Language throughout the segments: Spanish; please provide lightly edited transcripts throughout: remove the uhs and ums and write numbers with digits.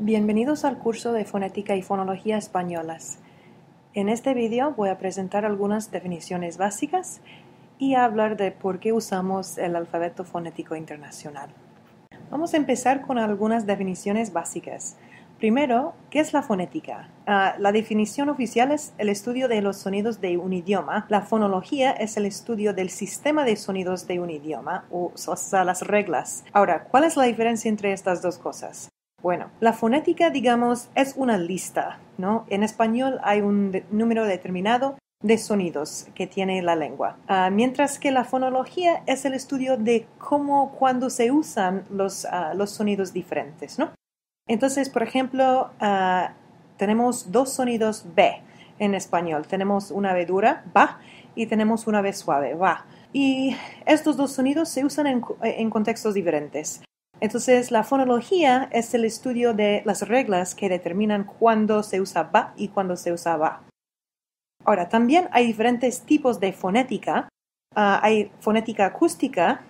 Bienvenidos al curso de Fonética y Fonología Españolas. En este vídeo voy a presentar algunas definiciones básicas y a hablar de por qué usamos el alfabeto fonético internacional. Vamos a empezar con algunas definiciones básicas. Primero, ¿qué es la fonética? La definición oficial es el estudio de los sonidos de un idioma. La fonología es el estudio del sistema de sonidos de un idioma, o sea, las reglas. Ahora, ¿cuál es la diferencia entre estas dos cosas? Bueno, la fonética, digamos, es una lista, ¿no? En español hay un número determinado de sonidos que tiene la lengua, mientras que la fonología es el estudio de cuándo se usan los sonidos diferentes, ¿no? Entonces, por ejemplo, tenemos dos sonidos B en español. Tenemos una B dura, ba, y tenemos una B suave, va. Y estos dos sonidos se usan en contextos diferentes. Entonces, la fonología es el estudio de las reglas que determinan cuándo se usa ba y cuándo se usa ba. Ahora, también hay diferentes tipos de fonética. Hay fonética acústica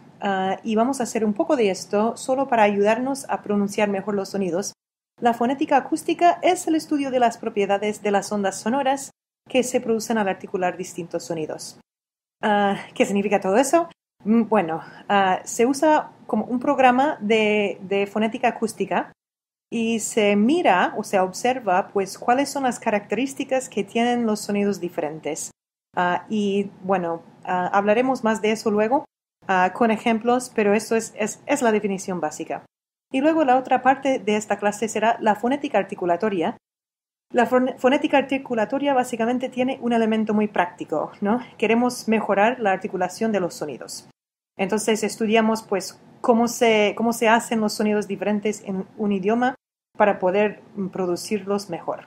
y vamos a hacer un poco de esto solo para ayudarnos a pronunciar mejor los sonidos. La fonética acústica es el estudio de las propiedades de las ondas sonoras que se producen al articular distintos sonidos. ¿Qué significa todo eso? Bueno, se usa como un programa de fonética acústica y se mira o se observa pues cuáles son las características que tienen los sonidos diferentes. Y bueno, hablaremos más de eso luego con ejemplos, pero eso es la definición básica. Y luego la otra parte de esta clase será la fonética articulatoria. La fonética articulatoria básicamente tiene un elemento muy práctico, ¿no? Queremos mejorar la articulación de los sonidos. Entonces estudiamos pues cómo se hacen los sonidos diferentes en un idioma para poder producirlos mejor.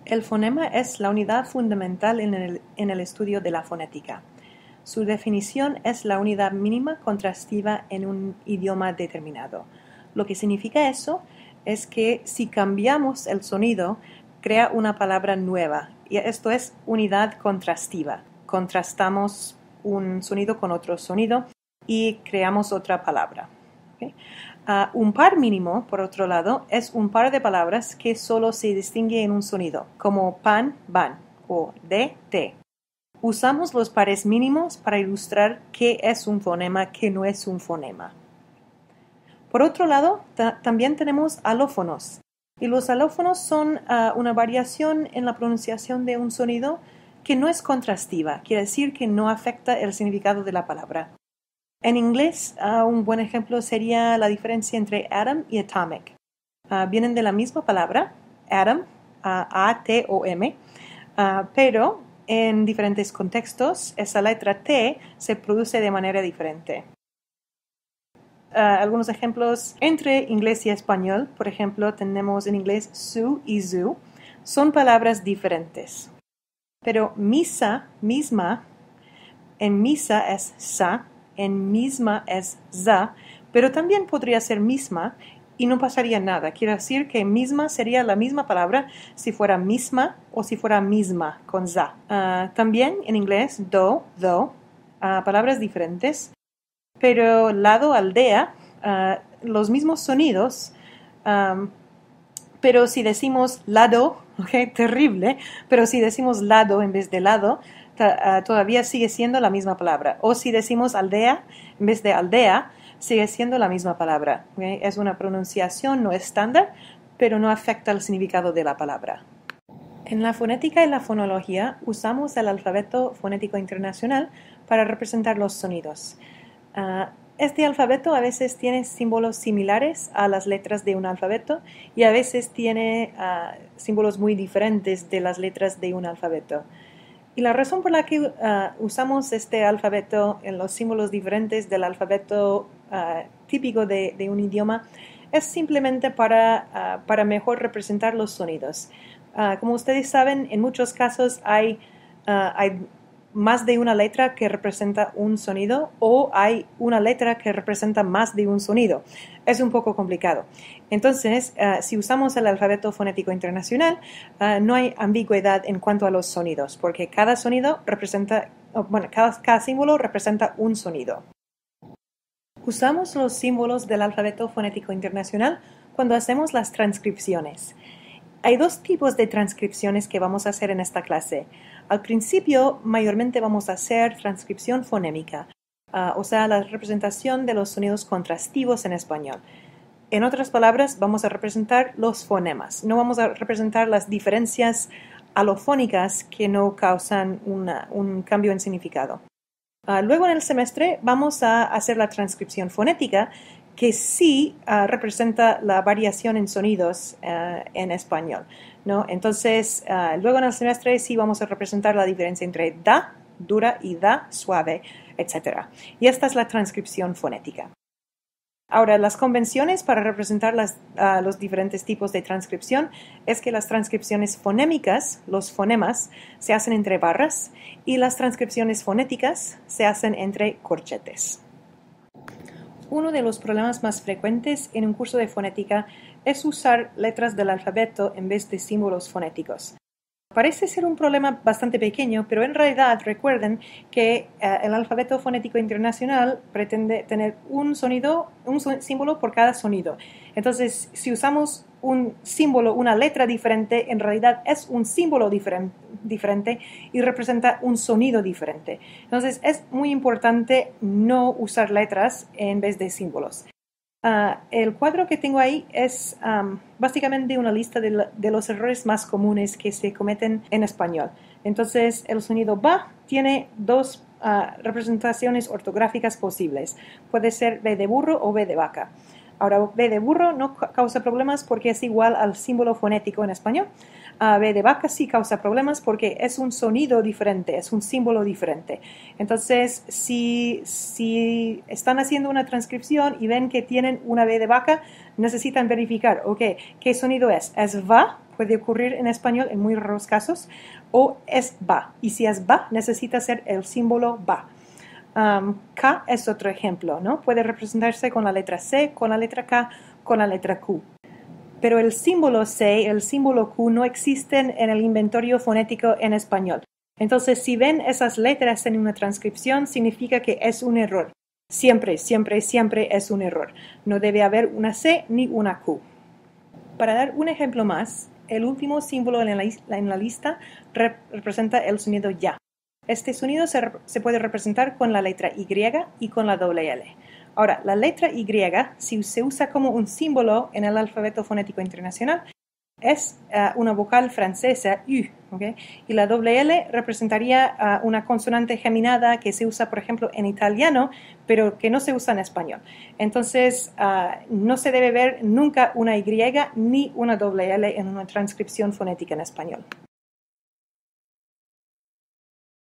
El fonema es la unidad fundamental en el estudio de la fonética. Su definición es la unidad mínima contrastiva en un idioma determinado. Lo que significa eso es que si cambiamos el sonido, crea una palabra nueva. Y esto es unidad contrastiva. Contrastamos un sonido con otro sonido y creamos otra palabra. ¿Okay? Un par mínimo, por otro lado, es un par de palabras que solo se distingue en un sonido, como pan, ban o de, té. Usamos los pares mínimos para ilustrar qué es un fonema, qué no es un fonema. Por otro lado, también tenemos alófonos. Y los alófonos son una variación en la pronunciación de un sonido que no es contrastiva, quiere decir que no afecta el significado de la palabra. En inglés, un buen ejemplo sería la diferencia entre atom y atomic. Vienen de la misma palabra, atom, A-T-O-M, pero en diferentes contextos esa letra T se produce de manera diferente. Algunos ejemplos entre inglés y español, por ejemplo, tenemos en inglés su y zu, son palabras diferentes. Pero misa, misma, en misa es sa, en misma es za, pero también podría ser misma y no pasaría nada. Quiere decir que misma sería la misma palabra si fuera misma o si fuera misma con za. También en inglés, do, palabras diferentes, pero lado, aldea, los mismos sonidos, pero si decimos lado, okay, terrible, pero si decimos lado en vez de lado, todavía sigue siendo la misma palabra. O si decimos aldea en vez de aldea, sigue siendo la misma palabra. Okay. Es una pronunciación no estándar, pero no afecta el significado de la palabra. En la fonética y la fonología usamos el alfabeto fonético internacional para representar los sonidos. Este alfabeto a veces tiene símbolos similares a las letras de un alfabeto y a veces tiene símbolos muy diferentes de las letras de un alfabeto. Y la razón por la que usamos este alfabeto en los símbolos diferentes del alfabeto típico de un idioma es simplemente para mejor representar los sonidos. Como ustedes saben, en muchos casos hay más de una letra que representa un sonido o hay una letra que representa más de un sonido. Es un poco complicado. Entonces, si usamos el alfabeto fonético internacional, no hay ambigüedad en cuanto a los sonidos, porque cada sonido representa, cada símbolo representa un sonido. Usamos los símbolos del alfabeto fonético internacional cuando hacemos las transcripciones. Hay dos tipos de transcripciones que vamos a hacer en esta clase. Al principio, mayormente vamos a hacer transcripción fonémica, o sea, la representación de los sonidos contrastivos en español. En otras palabras, vamos a representar los fonemas. No vamos a representar las diferencias alofónicas que no causan un cambio en significado. Luego en el semestre vamos a hacer la transcripción fonética, que sí representa la variación en sonidos en español, ¿no? Entonces, luego en el semestre sí vamos a representar la diferencia entre da, dura, y da, suave, etc. Y esta es la transcripción fonética. Ahora, las convenciones para representar los diferentes tipos de transcripción es que las transcripciones fonémicas, los fonemas, se hacen entre barras y las transcripciones fonéticas se hacen entre corchetes. Uno de los problemas más frecuentes en un curso de fonética es usar letras del alfabeto en vez de símbolos fonéticos. Parece ser un problema bastante pequeño, pero en realidad recuerden que el alfabeto fonético internacional pretende tener un símbolo por cada sonido. Entonces, si usamos un símbolo, una letra diferente, en realidad es un símbolo diferente y representa un sonido diferente. Entonces, es muy importante no usar letras en vez de símbolos. El cuadro que tengo ahí es básicamente una lista de los errores más comunes que se cometen en español. Entonces, el sonido ba tiene dos representaciones ortográficas posibles. Puede ser B de burro o B de vaca. Ahora, B de burro no causa problemas porque es igual al símbolo fonético en español. B de vaca sí causa problemas porque es un sonido diferente, es un símbolo diferente. Entonces, si están haciendo una transcripción y ven que tienen una B de vaca, necesitan verificar, ¿qué sonido es? ¿Es va? Puede ocurrir en español en muy raros casos. O es ba. Y si es ba, necesita ser el símbolo ba. K es otro ejemplo, ¿no? Puede representarse con la letra C, con la letra K, con la letra Q. Pero el símbolo C, el símbolo Q no existen en el inventario fonético en español. Entonces, si ven esas letras en una transcripción, significa que es un error. Siempre, siempre, siempre es un error. No debe haber una C ni una Q. Para dar un ejemplo más, el último símbolo en la lista representa el sonido ya. Este sonido se puede representar con la letra Y y con la doble L. Ahora, la letra Y, si se usa como un símbolo en el alfabeto fonético internacional, es una vocal francesa, U, y la doble L representaría una consonante geminada que se usa, por ejemplo, en italiano, pero que no se usa en español. Entonces, no se debe ver nunca una Y ni una doble L en una transcripción fonética en español.